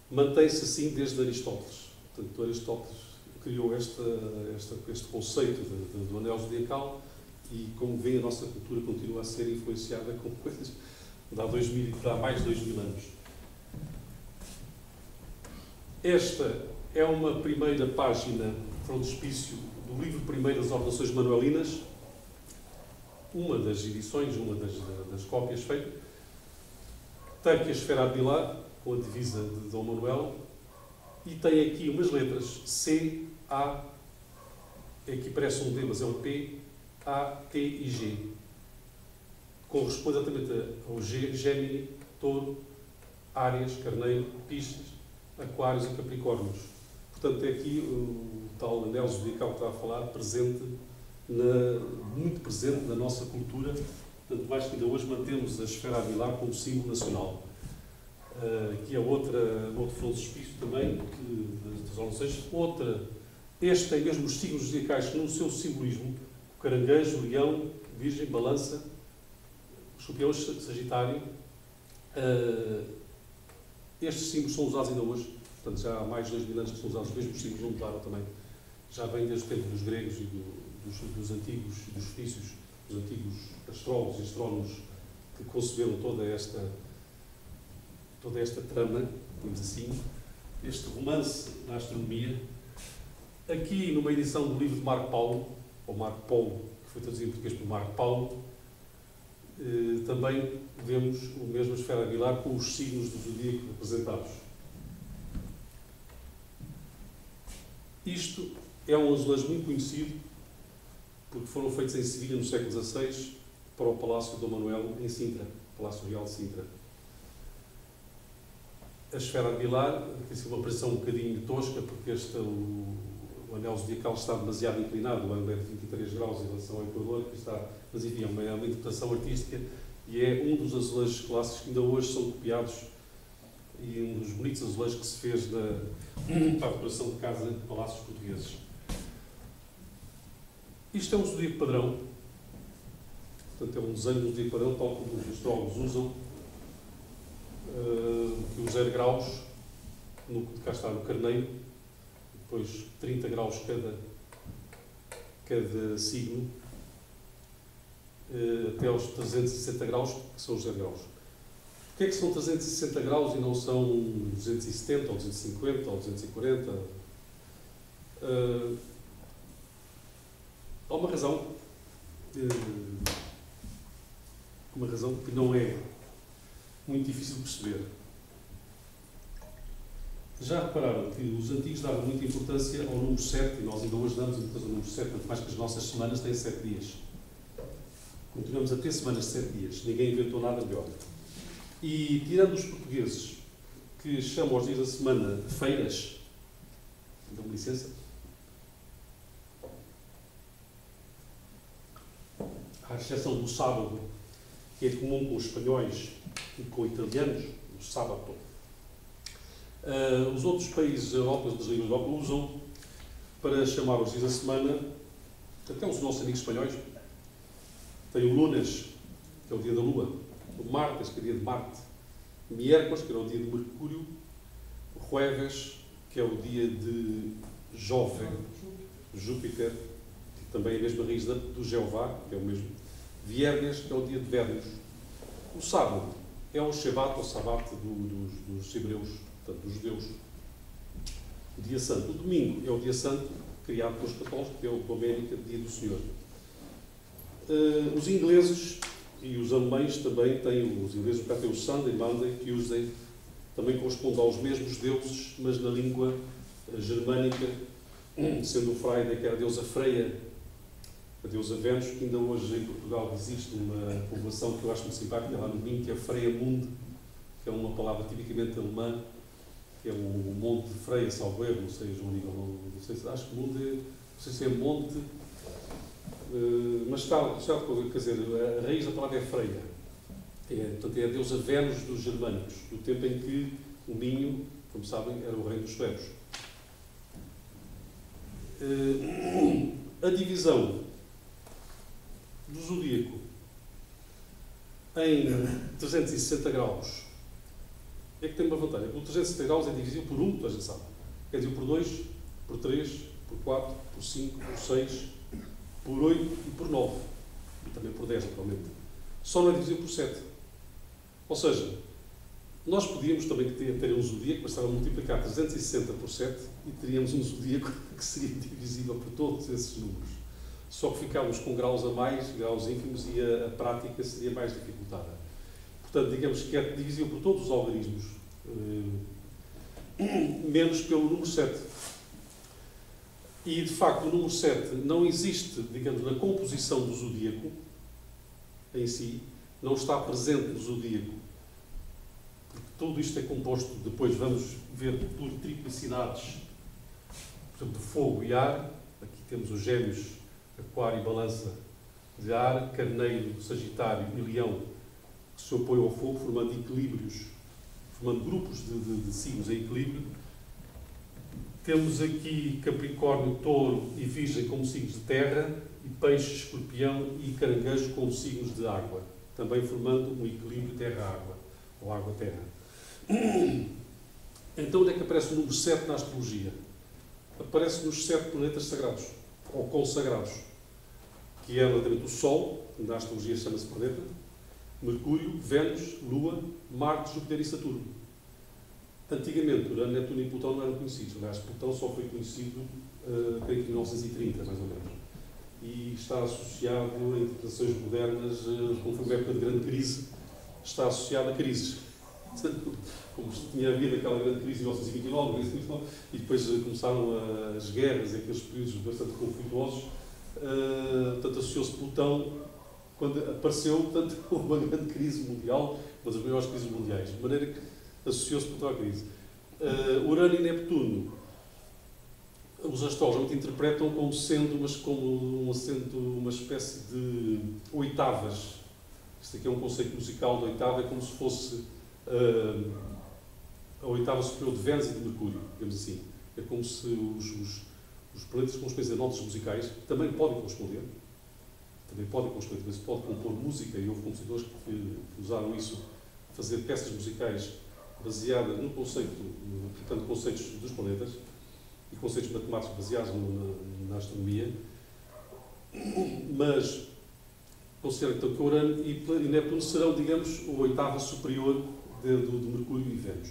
Speaker 1: Mantém-se assim desde Aristóteles. Portanto, Aristóteles criou este conceito do anel zodiacal e, como vê, a nossa cultura continua a ser influenciada com coisas de há mais de 2000 anos. Esta é uma primeira página, frontispício, do livro primeiro das Ordenações Manuelinas, uma das edições, uma das cópias feitas. Tem aqui a esfera abilar, com a divisa de Dom Manuel, e tem aqui umas letras C, A, aqui parece um D, mas é um P, A, T e G. Corresponde exatamente ao Gémini, Touro, Áries, Carneiro, Piscis, Aquários e Capricórnios. Portanto, é aqui o tal anel zodiacal que está a falar, muito presente na nossa cultura, tanto mais que ainda hoje mantemos a esfera abilar como símbolo nacional. Aqui é outro frontispício também das ordenações. Este tem mesmo os signos zodiacais que no seu simbolismo, o caranguejo, o leão, virgem, balança, escorpião, sagitário. Estes símbolos são usados ainda hoje, portanto já há mais de 2000 anos que são usados os mesmos símbolos, não mudaram também. Já vem desde o tempo dos gregos e dos antigos, dos fenícios, dos antigos astrólogos e astrónomos que conceberam toda esta trama, digamos assim, este romance na astronomia. Aqui, numa edição do livro de Marco Paulo, ou Marco Polo, que foi traduzido em português por Marco Paulo, também vemos o mesmo esfera abilar com os signos do zodíaco representados. Isto é um azulejo muito conhecido, porque foram feitos em Sevilha no século XVI para o Palácio de Dom Manuel em Sintra, Palácio Real de Sintra. A esfera abilar, tem sido uma operação um bocadinho tosca, porque o anel zodiacal está demasiado inclinado, o ângulo é de 23 graus em relação ao Equador, mas enfim, é uma interpretação artística e é um dos azulejos clássicos que ainda hoje são copiados e um dos bonitos azulejos que se fez para a decoração de casa de palácios portugueses. Isto é um zodíaco padrão, portanto é um desenho do zodíaco padrão, tal como os astrólogos usam, que os 0 graus, cá está no carneiro, depois 30 graus cada signo, até aos 360 graus, que são os 0 graus. Porquê é que são 360 graus e não são 270, ou 250, ou 240? Há uma razão que não é muito difícil de perceber. Já repararam que os antigos davam muita importância ao número 7, e nós ainda hoje damos importância ao número 7, muito mais que as nossas semanas têm 7 dias. Continuamos a ter semanas de 7 dias, ninguém inventou nada melhor. E tirando os portugueses, que chamam aos dias da semana de feiras, dão-me licença, à exceção do sábado, que é comum com os espanhóis e com os italianos, o sábado. Os outros países da Europa, das línguas da Europa, usam para chamar os dias da semana, até os nossos amigos espanhóis. Tem o lunes, que é o dia da Lua, o martes, que é o dia de Marte, o miércoles, que é o dia de Mercúrio, o jueves, que é o dia de Jove, Júpiter, que também é a mesma raiz do Jeová, que é o mesmo, viernes, que é o dia de Vênus. O sábado é o Shabat, ou Sabat dos hebreus, portanto, dos judeus. O dia santo. O domingo é o dia santo, criado pelos católicos, que é o América, dia do Senhor. Os ingleses e os alemães também têm, os ingleses têm o Sunday, Monday, Tuesday, também corresponde aos mesmos deuses, mas na língua germânica, sendo o Friday, que era a deusa Freia, a deusa Vênus, que ainda hoje em Portugal existe uma povoação que eu acho muito simpática, lá no Minho, que é Freia Mund, que é uma palavra tipicamente alemã, que é o Monte de Freia, salvo erro, não sei, João Nível, não sei se, acho que Mund é, não sei se é Monte, mas está, quer dizer, a raiz da palavra é Freia. Portanto, é a deusa Vênus dos germânicos, do tempo em que o Minho, como sabem, era o reino dos suevos. A divisão do zodíaco em 360 graus é que tem uma vantagem. O 360 graus é divisível por 1, a gente sabe. É divisível por 2, por 3, por 4, por 5, por 6, por 8 e por 9. E também por 10, naturalmente. Só não é divisível por 7. Ou seja, nós podíamos também ter um zodíaco, bastava multiplicar 360 por 7 e teríamos um zodíaco que seria divisível por todos esses números. Só que ficávamos com graus a mais, graus ínfimos, e a prática seria mais dificultada. Portanto, digamos que é divisível por todos os algarismos, menos pelo número 7. E, de facto, o número 7 não existe, digamos, na composição do zodíaco em si, não está presente no zodíaco. Porque tudo isto é composto, depois vamos ver, por triplicidades, por exemplo, de fogo e ar. Aqui temos os gêmeos, aquário e balança de ar, carneiro, sagitário e leão, que se opõem ao fogo, formando equilíbrios, formando grupos de signos em equilíbrio. Temos aqui Capricórnio, Touro e Virgem como signos de terra, e Peixe, Escorpião e Caranguejo como signos de água, também formando um equilíbrio terra-água, ou água-terra. Então, onde é que aparece o número 7 na astrologia? Aparece nos 7 planetas sagrados, ou consagrados, que é exatamente o Sol, na astrologia chama-se planeta, Mercúrio, Vênus, Lua, Marte, Júpiter e Saturno. Antigamente, Urano, Netuno e Plutão não eram conhecidos. Aliás, Plutão só foi conhecido em 1930, mais ou menos. E está associado, em interpretações modernas, como foi uma época de grande crise, está associado a crises. Como tinha havido aquela grande crise em 1929, e depois começaram as guerras, aqueles períodos bastante conflituosos, portanto, associou-se Plutão, quando apareceu, portanto, uma grande crise mundial, uma das maiores crises mundiais, de maneira que associou-se Plutão à crise. Urano e Neptuno, os astrólogos interpretam como sendo uma espécie de oitavas. Isto aqui é um conceito musical de oitava, é como se fosse a oitava superior de Vênus e de Mercúrio, digamos assim. É como se os planetas com espécie de notas musicais também podem corresponder, mas pode compor música, e houve compositores que usaram isso, fazer peças musicais baseadas no conceito, portanto, conceitos dos planetas. e conceitos matemáticos baseados na astronomia, mas considero então que Urano e Netuno serão, digamos, a oitava superior de Mercúrio e Vênus,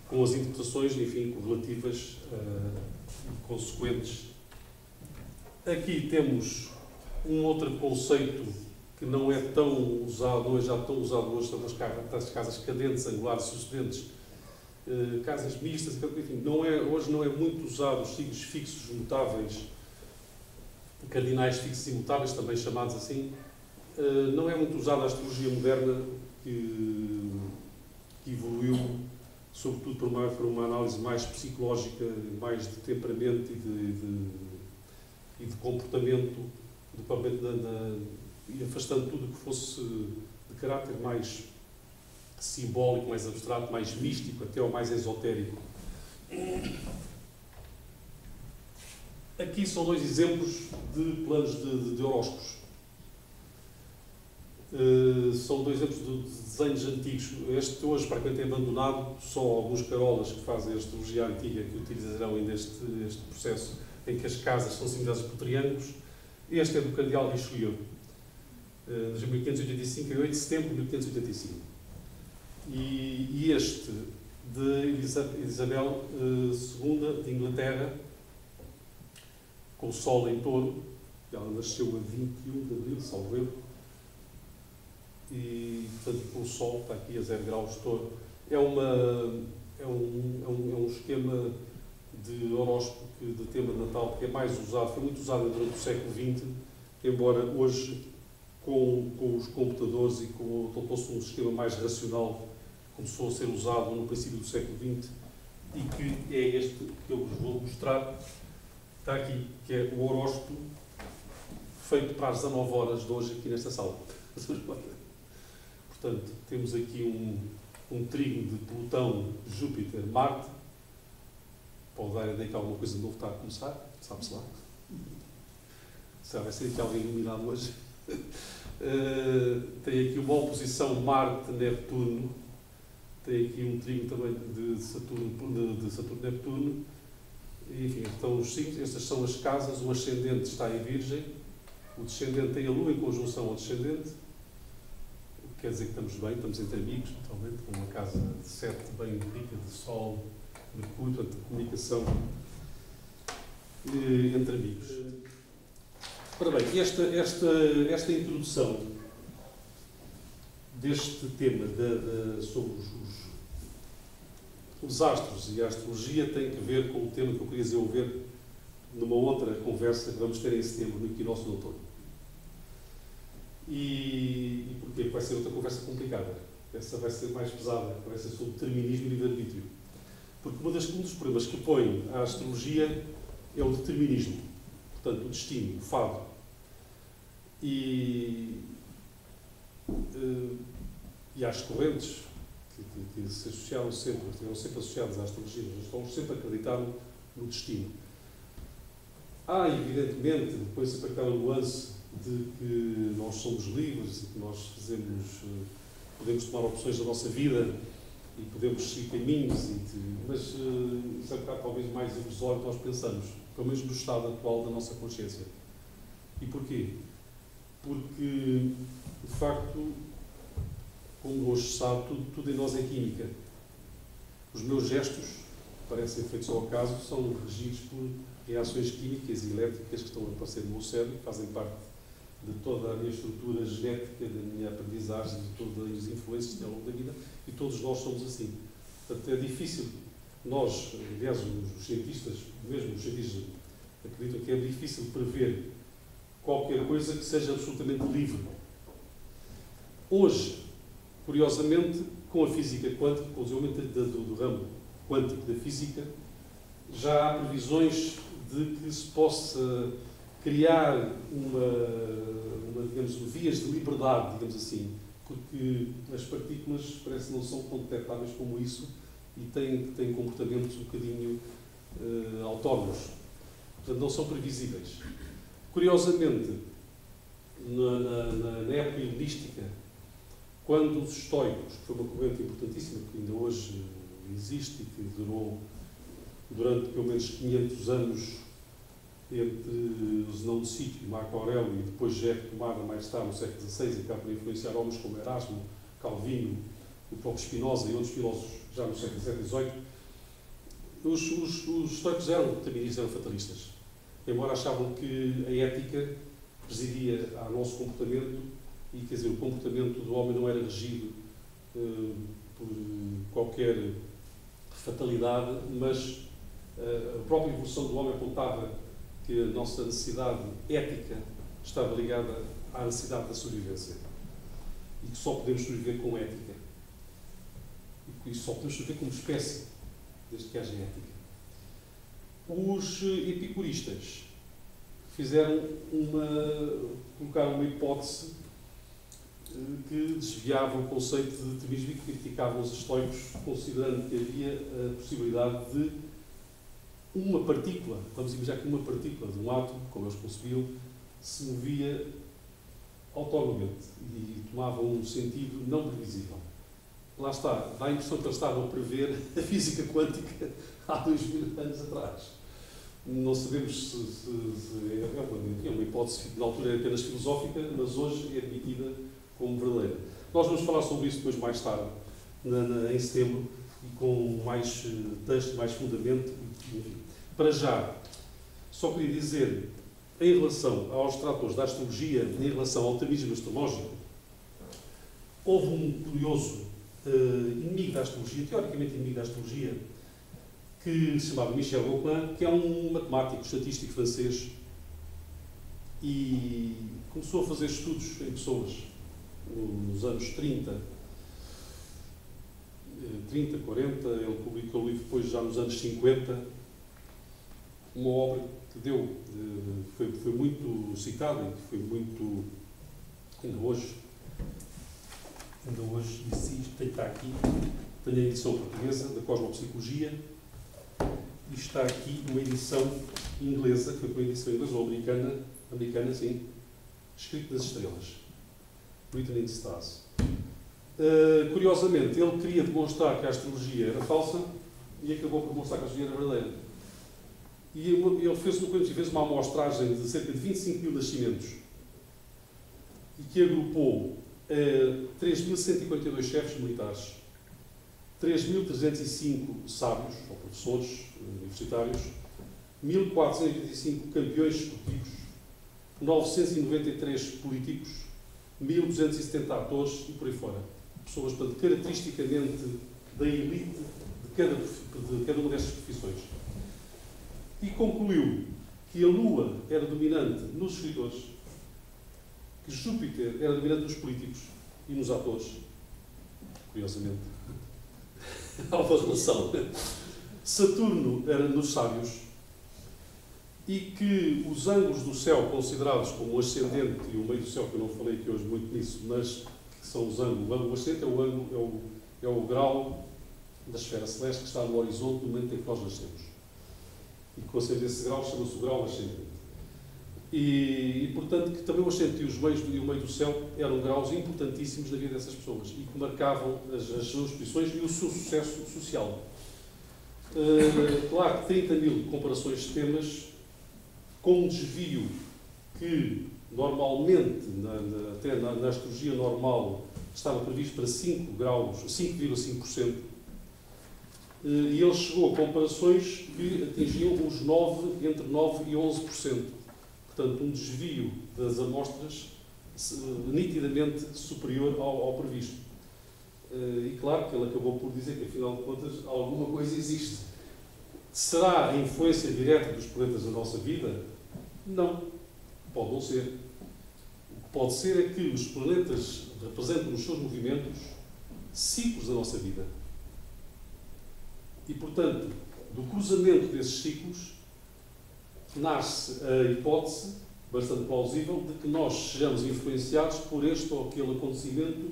Speaker 1: com as interpretações, enfim, correlativas consequentes. Aqui temos um outro conceito que não é tão usado hoje, já tão usado hoje, são as casas cadentes, angulares, sucedentes, casas mistas, enfim, hoje não é muito usado os signos fixos, mutáveis, cardinais fixos e mutáveis, também chamados assim. Não é muito usada a astrologia moderna, que evoluiu, sobretudo por uma análise mais psicológica, mais de temperamento e de comportamento, e afastando tudo o que fosse de caráter mais simbólico, mais abstrato, mais místico, até ao mais esotérico. Aqui são dois exemplos de planos de horóscopos. São dois exemplos de desenhos antigos. Este hoje, para quem tem abandonado, só alguns carolas que fazem a astrologia antiga que utilizarão ainda este processo em que as casas são similares por triângulos. Este é do Cardeal Richelieu, de 1585 a 8 de setembro de 1585. E este, de Isabel II de Inglaterra, com o Sol em Touro. Ela nasceu a 21 de abril, salvo erro. E, portanto, com o Sol, está aqui a 0 graus de Touro. É um esquema de horóscopo de tema de Natal que é mais usado, foi muito usado durante o século XX, embora hoje, com os computadores e tornou-se um esquema mais racional, começou a ser usado no princípio do século XX, e que é este que eu vos vou mostrar. Está aqui, que é o horóscopo feito para as 19 horas de hoje aqui nesta sala. Portanto, temos aqui um trígono de Plutão, Júpiter, Marte. Pode dar a ideia que alguma coisa de novo está a começar, sabe-se lá. Será vai ser aqui alguém iluminado hoje. Tem aqui uma oposição Marte-Neptuno. Tem aqui um trígono também de Saturno-Neptuno. Enfim, então os signos, estas são as casas. O ascendente está em Virgem, o descendente tem a Lua em conjunção ao descendente, o que quer dizer que estamos bem, estamos entre amigos, totalmente, com uma casa de 7 bem rica de Sol, Mercúrio, portanto, comunicação entre amigos. Ora bem, esta introdução deste tema sobre os astros e a astrologia tem que ver com o tema que eu queria desenvolver numa outra conversa que vamos ter em setembro no Equinócio do Outono. E porquê? Vai ser outra conversa complicada. Essa vai ser mais pesada, vai ser sobre determinismo e livre-arbítrio. Porque um dos problemas que põe a astrologia é o determinismo. Portanto, o destino, o fado. E às correntes que se associaram sempre, que estiveram sempre associadas à astrologia, nós estamos sempre a acreditar no destino. Há, evidentemente, depois sempre aquela nuance de que nós somos livres e que nós podemos tomar opções da nossa vida e podemos seguir caminhos, mas isso é um bocado talvez mais ilusório do que nós pensamos, pelo menos no estado atual da nossa consciência. E porquê? Porque, de facto, como hoje se sabe, tudo em nós é química. Os meus gestos, parecem feitos ao acaso, são regidos por reações químicas e elétricas que estão a aparecer no meu cérebro, que fazem parte de toda a minha estrutura genética, da minha aprendizagem, de todas as influências ao longo da vida, e todos nós somos assim. Portanto, é difícil, nós, aliás, os cientistas, mesmo os cientistas, acreditam que é difícil prever qualquer coisa que seja absolutamente livre. Hoje, curiosamente, com a física quântica, com o desenvolvimento do ramo quântico da física, já há previsões de que se possa criar digamos, vias de liberdade, digamos assim, porque as partículas parece não são tão detectáveis como isso e têm comportamentos um bocadinho autónomos. Portanto, não são previsíveis. Curiosamente, na época helenística, quando os estoicos, que foi uma corrente importantíssima, que ainda hoje existe e que durou durante pelo menos 500 anos, entre o Zenão de Sítio, Marco Aurélio, e depois já é retomada mais tarde no século XVI, e acaba por influenciar homens como Erasmo, Calvino, o próprio Spinoza e outros filósofos já no século XVII e XVIII, os estoicos eram deterministas, eram fatalistas, embora achavam que a ética presidia ao nosso comportamento e, quer dizer, o comportamento do homem não era regido por qualquer fatalidade, mas a própria evolução do homem apontava que a nossa necessidade ética estava ligada à necessidade da sobrevivência e que só podemos sobreviver com ética e que só podemos sobreviver como espécie desde que haja ética. Os epicuristas colocaram uma hipótese que desviava o conceito de determinismo e que criticavam os estoicos, considerando que havia a possibilidade de uma partícula, vamos imaginar que uma partícula de um átomo, como eles concebiam, se movia autonomamente e tomava um sentido não previsível. Lá está, dá a impressão que eles estavam a prever a física quântica há 2000 anos atrás. Não sabemos se é uma hipótese que na altura era apenas filosófica, mas hoje é admitida como verdadeira. Nós vamos falar sobre isso depois mais tarde, em setembro, e com mais texto, mais fundamento. Enfim. Para já, só queria dizer, em relação aos tratores da astrologia, em relação ao determinismo astrológico, houve um curioso inimigo da astrologia, teoricamente inimigo da astrologia, que se chamava Michel Gauquelin, que é um matemático, estatístico francês, e começou a fazer estudos em pessoas nos anos 30, 40, ele publicou o livro depois já nos anos 50, uma obra que foi muito citada e que foi muito, ainda hoje existe, está aqui, tenho a edição portuguesa da Cosmopsicologia, e está aqui uma edição inglesa, que foi uma edição inglesa ou americana, sim, escrito nas estrelas, Written in the Stars. Curiosamente, ele queria demonstrar que a astrologia era falsa e acabou por demonstrar que a astrologia era verdadeira. E ele fez uma amostragem de cerca de 25 mil nascimentos e que agrupou 3.152 chefes militares, 3.305 sábios, ou professores universitários, 1.485 campeões esportivos, 993 políticos, 1.270 atores e por aí fora. Pessoas, portanto, caracteristicamente da elite de cada uma destas profissões. E concluiu que a Lua era dominante nos escritores, que Júpiter era dominante nos políticos e nos atores. Curiosamente. Há uma relação. Saturno era nos sábios e que os ângulos do céu considerados como o ascendente e o meio do céu, que eu não falei aqui hoje muito nisso, mas que são os ângulos. O ascendente é o grau da esfera celeste que está no horizonte no momento em que nós nascemos. E com esse grau chama-se o grau ascendente. E, portanto, que também o ascendente e o meio do céu eram graus importantíssimos na vida dessas pessoas e que marcavam as suas posições e o seu sucesso social. Claro que 30 mil comparações de temas com um desvio que normalmente, até na astrologia normal, estava previsto para 5 graus, 5,5%, e ele chegou a comparações que atingiam os entre 9% e 11%. Portanto, um desvio das amostras nitidamente superior ao previsto. E claro que ele acabou por dizer que, afinal de contas, alguma coisa existe. Será a influência direta dos planetas na nossa vida? Não. Pode não ser. O que pode ser é que os planetas representam nos seus movimentos ciclos da nossa vida. E, portanto, do cruzamento desses ciclos, nasce a hipótese, bastante plausível, de que nós sejamos influenciados por este ou aquele acontecimento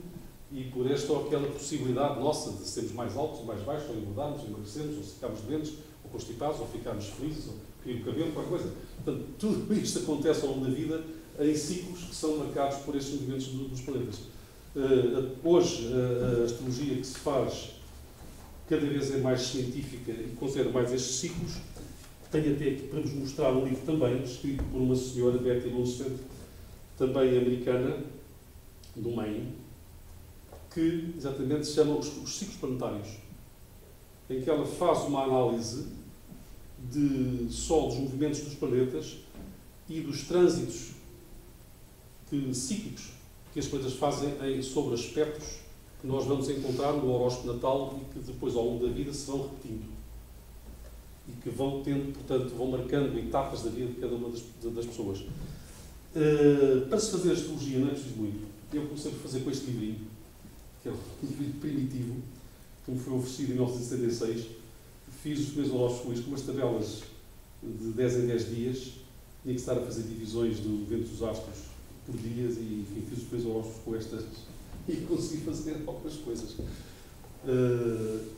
Speaker 1: e por esta ou aquela possibilidade nossa de sermos mais altos ou mais baixos, ou engordarmos, ou emagrecermos, ou ficarmos doentes, ou constipados, ou ficarmos felizes, ou cair o cabelo, qualquer coisa. Portanto, tudo isto acontece ao longo da vida em ciclos que são marcados por estes movimentos dos planetas. Hoje, a astrologia que se faz cada vez é mais científica e considera mais estes ciclos. Tenho até aqui para vos mostrar um livro também, escrito por uma senhora, Betty Lundstedt, também americana, do Maine, que exatamente se chama os ciclos planetários, em que ela faz uma análise só dos movimentos dos planetas e dos trânsitos cíclicos que as planetas fazem sobre aspectos que nós vamos encontrar no horóscopo natal e que depois, ao longo da vida, se vão repetindo. E que vão tendo, portanto, vão marcando etapas da vida de cada uma das pessoas. Para se fazer astrologia não é preciso muito. Eu comecei por fazer com este livrinho, que é um livro primitivo, que me foi oferecido em 1976. Fiz os meus horóscopos com umas tabelas de 10 em 10 dias. Tinha que estar a fazer divisões do vento dos astros por dias e, enfim, fiz os meus horóscopos com estas e consegui fazer algumas coisas.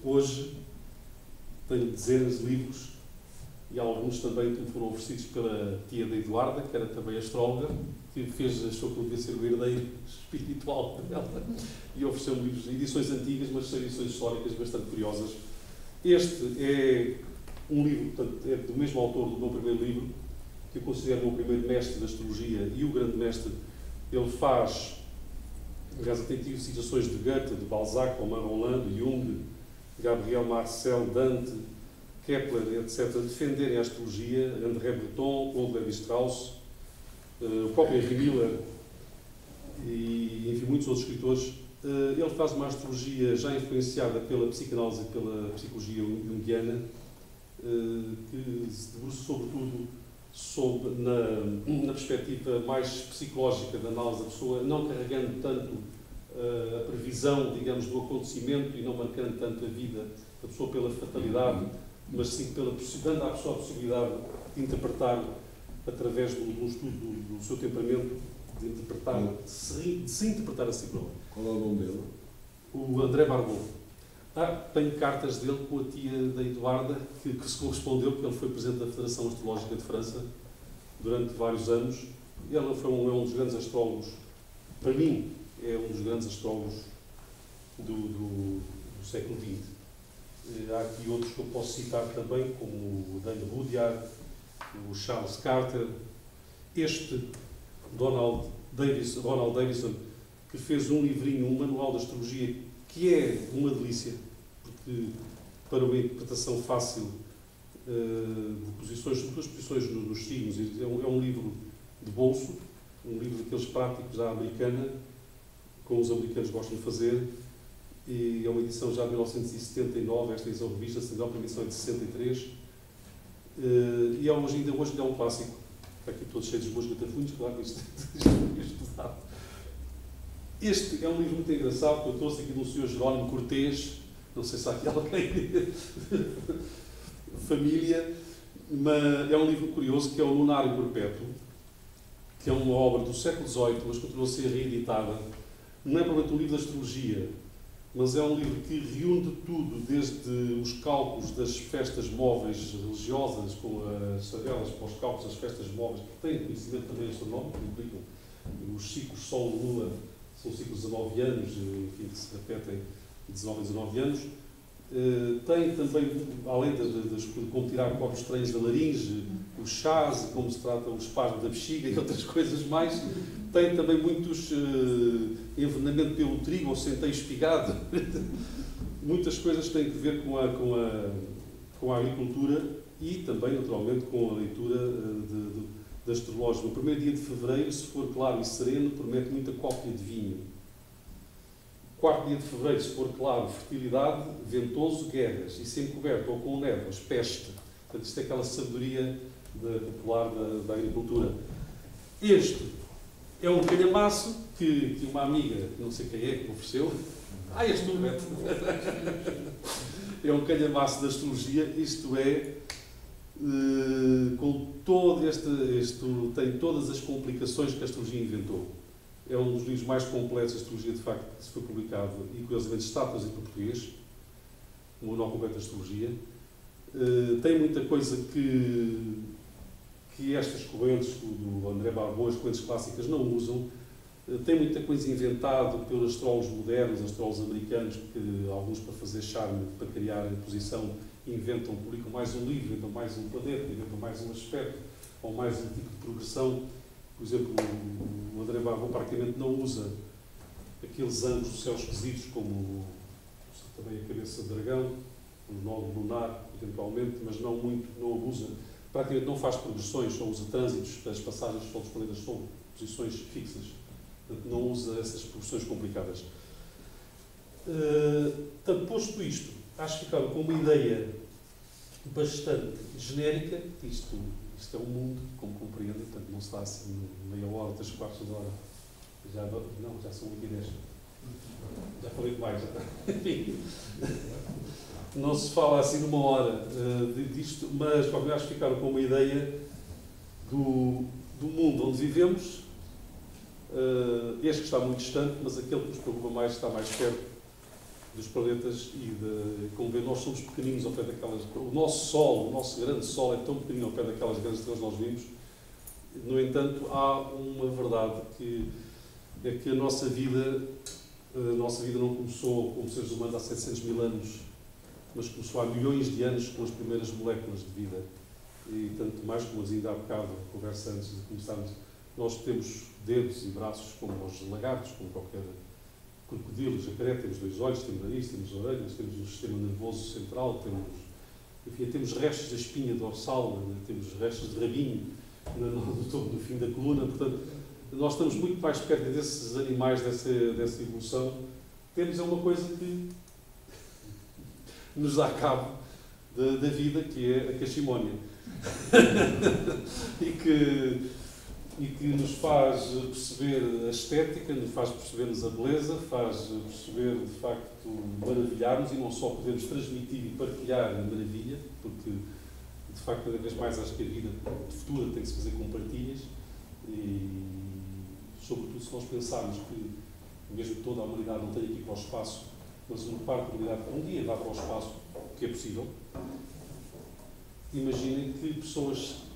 Speaker 1: Hoje tenho dezenas de livros e alguns também que me foram oferecidos pela tia da Eduarda, que era também astróloga, que achou que eu devia ser o herdeiro espiritual dela e ofereceu-me livros, edições antigas, mas são edições históricas bastante curiosas. Este é um livro, portanto, é do mesmo autor do meu primeiro livro, que eu considero o meu primeiro mestre da astrologia e o grande mestre. Ele faz, aliás, tem tido citações de Goethe, de Balzac, Romain Rolland, de Jung, Gabriel Marcel, Dante, Kepler, etc., defenderem a astrologia, André Breton, Claude Lévi-Strauss, o próprio Henry Miller e, enfim, muitos outros escritores. Ele faz uma astrologia já influenciada pela psicanálise e pela psicologia junguiana, que se debruça sobretudo na perspectiva mais psicológica da análise da pessoa, não carregando tanto a previsão, digamos, do acontecimento e não marcando tanto a vida da pessoa pela fatalidade, mas sim dando à pessoa a possibilidade de interpretar, através do estudo do seu temperamento, de se interpretar a si próprio.
Speaker 3: Qual é o nome dele?
Speaker 1: O André Barbot. Tenho cartas dele com a tia da Eduarda, que se correspondeu, porque ele foi presidente da Federação Astrológica de França durante vários anos. Ele é um dos grandes astrólogos, para mim, é um dos grandes astrólogos do século XX. Há aqui outros que eu posso citar também, como o Daniel Rudyard, o Charles Carter, este Donald Davidson, que fez um livrinho, um manual de astrologia, que é uma delícia, porque para uma interpretação fácil de posições, sobretudo as posições nos signos, é um livro de bolso, um livro daqueles práticos à americana, como os americanos gostam de fazer, e é uma edição já de 1979, esta edição revista, a melhor edição é de 63, e ainda hoje é um clássico. Está aqui todos cheios de bons gatafunhos, claro que isto é estudado. Este é um livro muito engraçado, que eu trouxe aqui do Sr. Jerónimo Cortês, não sei se há aqui alguém família, mas é um livro curioso, que é o Lunário Perpétuo, que é uma obra do século XVIII, mas continua a ser reeditada. Não é provavelmente um livro de astrologia, mas é um livro que reúne tudo, desde os cálculos das festas móveis religiosas, com as tabelas para os cálculos das festas móveis, que têm conhecimento também astronómico, que implicam os ciclos Sol-Lua, são ciclos de 19 anos, enfim, que se repetem de 19 a 19 anos. Tem também, além de como tirar corpos estranhos da laringe, os chás, como se trata o espasmo da bexiga e outras coisas mais, tem também muitos envenenamento pelo trigo ou centeio espigado. Muitas coisas que têm a ver com a agricultura e também, naturalmente, com a leitura da astrológica. No primeiro dia de fevereiro, se for claro e sereno, promete muita cópia de vinho. Quarto dia de fevereiro, se for claro, fertilidade, ventoso, guerras, e se encoberto ou com névoas, peste. Portanto, isto é aquela sabedoria popular da agricultura. Este é um calhamaço que uma amiga, não sei quem é, que me ofereceu. És tu, Beto. É um calhamaço da astrologia, isto é, com todo tem todas as complicações que a astrologia inventou. É um dos livros mais completos de astrologia, de facto, que se foi publicado, e curiosamente está traduzido para português, um manual completo de astrologia. Tem muita coisa que estas correntes do André Barbot, as correntes clássicas, não usam. Tem muita coisa inventada pelos astrólogos modernos, astrólogos americanos, que alguns para fazer charme, para criar posição, inventam, publicam mais um livro, inventam mais um planeta, inventam mais um aspecto, ou mais um tipo de progressão. Por exemplo, o André Barro praticamente não usa aqueles ângulos do céu esquisitos, como também a cabeça de dragão, o nó lunar, eventualmente, mas não muito, não abusa. Praticamente não faz progressões, só usa trânsitos, as passagens dos planetas são posições fixas. Portanto, não usa essas progressões complicadas. Portanto, posto isto, acho que ficava com uma ideia bastante genérica. Isto é um mundo, como compreendem, portanto, não se dá assim meia hora, 3/4 de hora. Já são 8h10. Já falei demais. Não se fala assim numa hora disto, mas acho que ficaram com uma ideia do mundo onde vivemos. Este que está muito distante, mas aquele que nos preocupa mais está mais perto dos planetas e como vê, nós somos pequeninos ao pé daquelas... O nosso Sol, o nosso grande Sol é tão pequenino ao pé daquelas grandes estrelas que nós vimos. No entanto, há uma verdade que é que a nossa vida não começou como seres humanos há 700 mil anos, mas começou há milhões de anos com as primeiras moléculas de vida. E tanto mais como as ainda há bocado, conversa antes de começarmos, nós temos dedos e braços como os lagartos, como qualquer crocodilo, jacaré, temos 2 olhos, temos nariz, temos orelhas, temos um sistema nervoso central, temos restos da espinha dorsal, temos restos de rabinho no fim da coluna. Portanto, nós estamos muito mais perto desses animais, dessa evolução. Temos uma coisa que nos dá cabo da vida, que é a cachimónia. e que nos faz perceber a estética, nos faz perceber-nos a beleza, faz perceber, de facto, maravilhar-nos, e não só podemos transmitir e partilhar a maravilha, porque, de facto, cada vez mais acho que a vida futura tem que se fazer com partilhas, e, sobretudo, se nós pensarmos que, mesmo que toda a humanidade não tenha que ir para o espaço, mas uma parte da humanidade um dia vá para o espaço, que é possível, imaginem que pessoas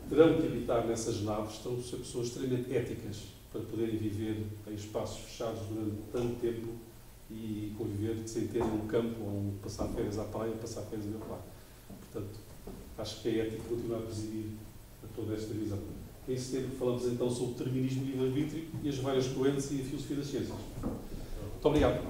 Speaker 1: terão que habitar nessas naves, terão que ser pessoas extremamente éticas para poderem viver em espaços fechados durante tanto tempo e conviver sem terem um campo ou passar férias à praia ou passar férias a meu pai. Portanto, acho que a ética continua a presidir a toda esta visão. Em setembro falamos então sobre o determinismo e livre-arbítrio e as várias correntes e a filosofia das ciências. Muito obrigado.